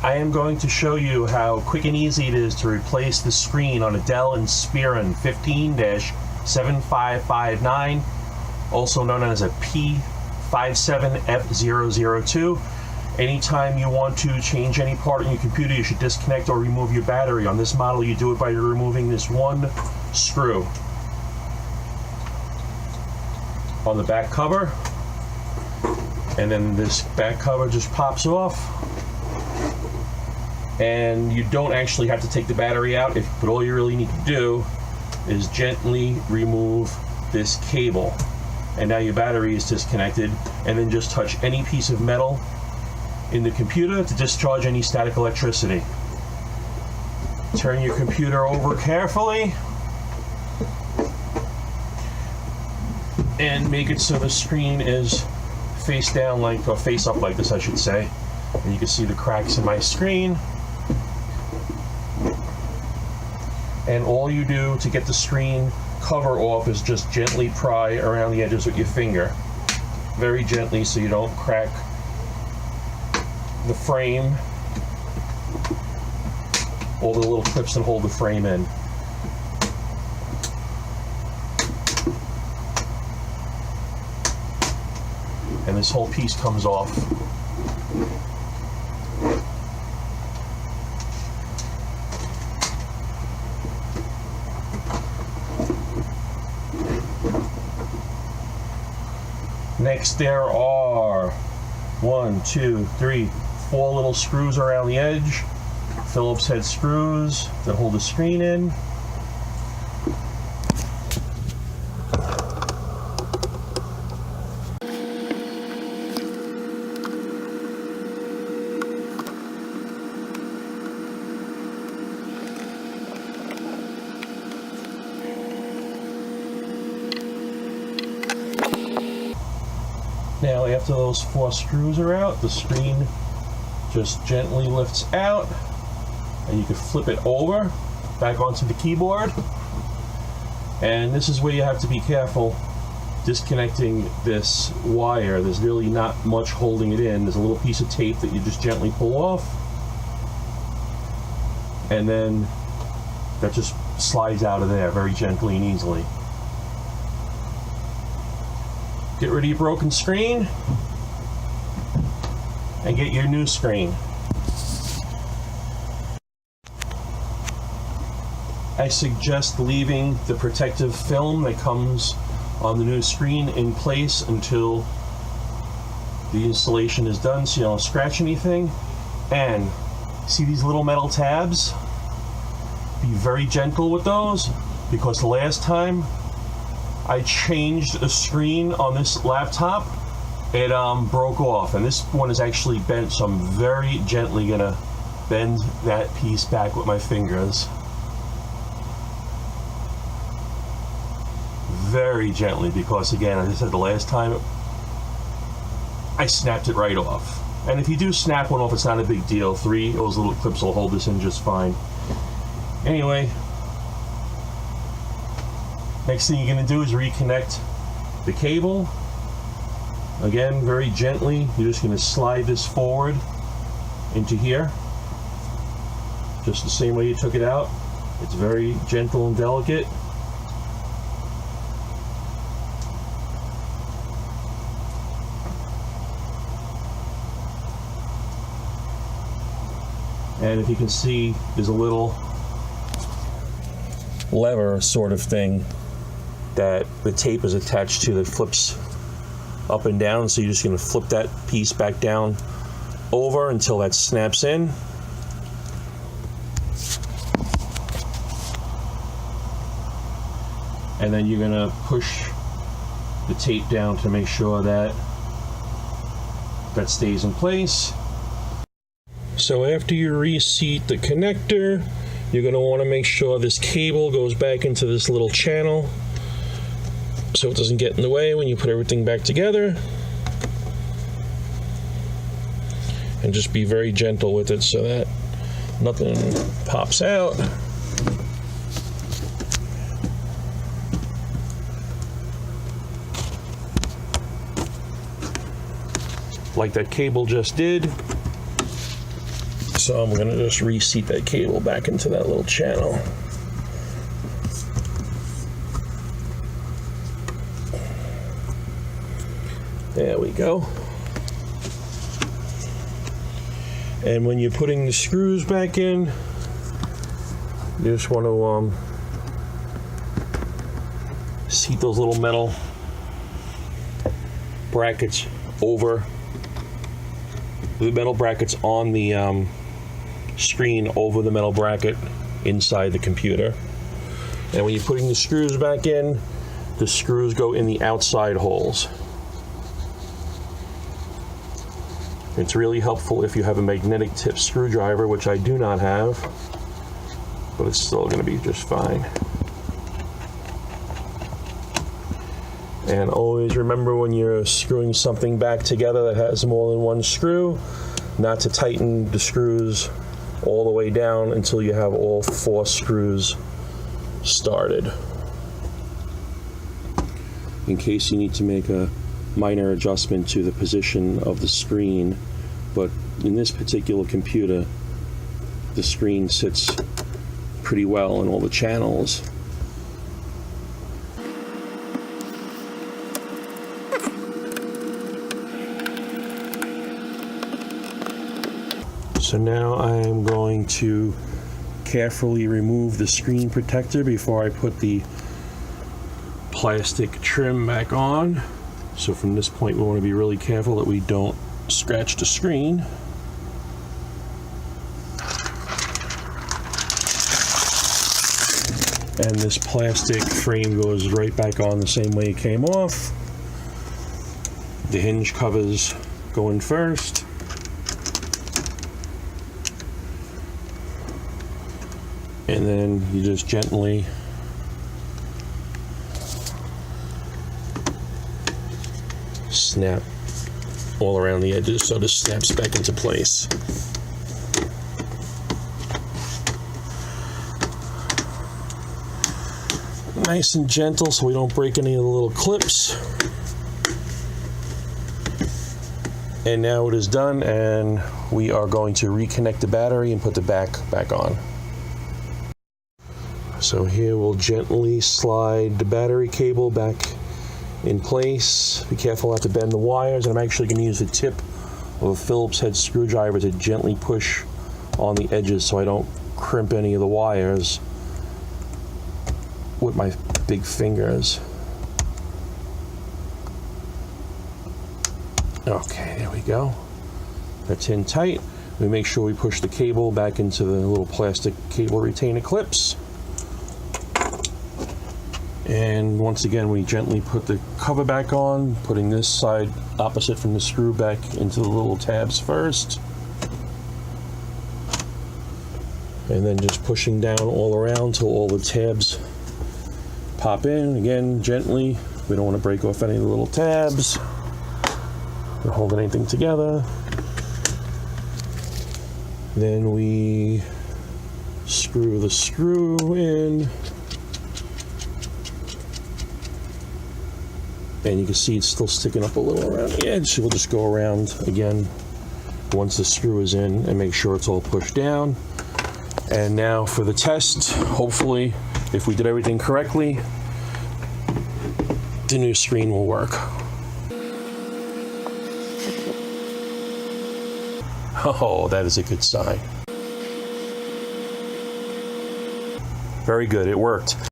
I am going to show you how quick and easy it is to replace the screen on a DELL Inspiron 15-7559, also known as a P57F002. Anytime you want to change any part in your computer, you should disconnect or remove your battery. On this model, you do it by removing this one screw on the back cover, and then this back cover just pops off. And you don't actually have to take the battery out, but all you really need to do is gently remove this cable. And now your battery is disconnected, and then just touch any piece of metal in the computer to discharge any static electricity. Turn your computer over carefully and make it so the screen is face down like, or face up like this, I should say. And you can see the cracks in my screen. And all you do to get the screen cover off is just gently pry around the edges with your finger. Very gently, so you don't crack the frame, all the little clips that hold the frame in. And this whole piece comes off. Next, there are 1, 2, 3, 4 little screws around the edge, Phillips head screws that hold the screen in. Now, after those 4 screws are out, the screen just gently lifts out, and you can flip it over back onto the keyboard. And this is where you have to be careful disconnecting this wire. There's really not much holding it in. There's a little piece of tape that you just gently pull off, and then that just slides out of there very gently and easily. Get rid of your broken screen and get your new screen. I suggest leaving the protective film that comes on the new screen in place until the installation is done, so you don't scratch anything. And see these little metal tabs? Be very gentle with those, because the last time I changed a screen on this laptop, it broke off, and this one is actually bent, so I'm very gently gonna bend that piece back with my fingers. Very gently, because again, as I said the last time, I snapped it right off. And if you do snap one off, it's not a big deal. 3 of those little clips will hold this in just fine. Anyway, next thing you're going to do is reconnect the cable. Again, very gently, you're just going to slide this forward into here, just the same way you took it out. It's very gentle and delicate. And if you can see, there's a little lever sort of thing that the tape is attached to that flips up and down, so you're just going to flip that piece back down over until that snaps in. And then you're going to push the tape down to make sure that that stays in place. So after you reseat the connector, you're going to want to make sure this cable goes back into this little channel so it doesn't get in the way when you put everything back together. And just be very gentle with it so that nothing pops out. Like that cable just did. So I'm gonna just reseat that cable back into that little channel. There we go. And when you're putting the screws back in, you just want to seat those little metal brackets over the metal brackets on the screen over the metal bracket inside the computer. And when you're putting the screws back in, the screws go in the outside holes. It's really helpful if you have a magnetic tip screwdriver, which I do not have, but it's still going to be just fine. And always remember when you're screwing something back together that has more than one screw, not to tighten the screws all the way down until you have all 4 screws started. In case you need to make a minor adjustment to the position of the screen, but in this particular computer the screen sits pretty well in all the channels. So now I'm going to carefully remove the screen protector before I put the plastic trim back on. So from this point we want to be really careful that we don't scratch the screen. And this plastic frame goes right back on the same way it came off. The hinge covers go in first. And then you just gently snap all around the edges so this snaps back into place. Nice and gentle so we don't break any of the little clips. And now it is done, and we are going to reconnect the battery and put the back on. So here we'll gently slide the battery cable back in place. Be careful not to bend the wires, and I'm actually going to use the tip of a Phillips head screwdriver to gently push on the edges so I don't crimp any of the wires with my big fingers. Okay, there we go. That's in tight. We make sure we push the cable back into the little plastic cable retainer clips. And once again, we gently put the cover back on, putting this side opposite from the screw back into the little tabs first. And then just pushing down all around till all the tabs pop in. Again, gently. We don't want to break off any of the little tabs. Not holding anything together. Then we screw the screw in. And you can see it's still sticking up a little around the edge. So we'll just go around again once the screw is in and make sure it's all pushed down. And now for the test, hopefully, if we did everything correctly, the new screen will work. Oh, that is a good sign. Very good, it worked.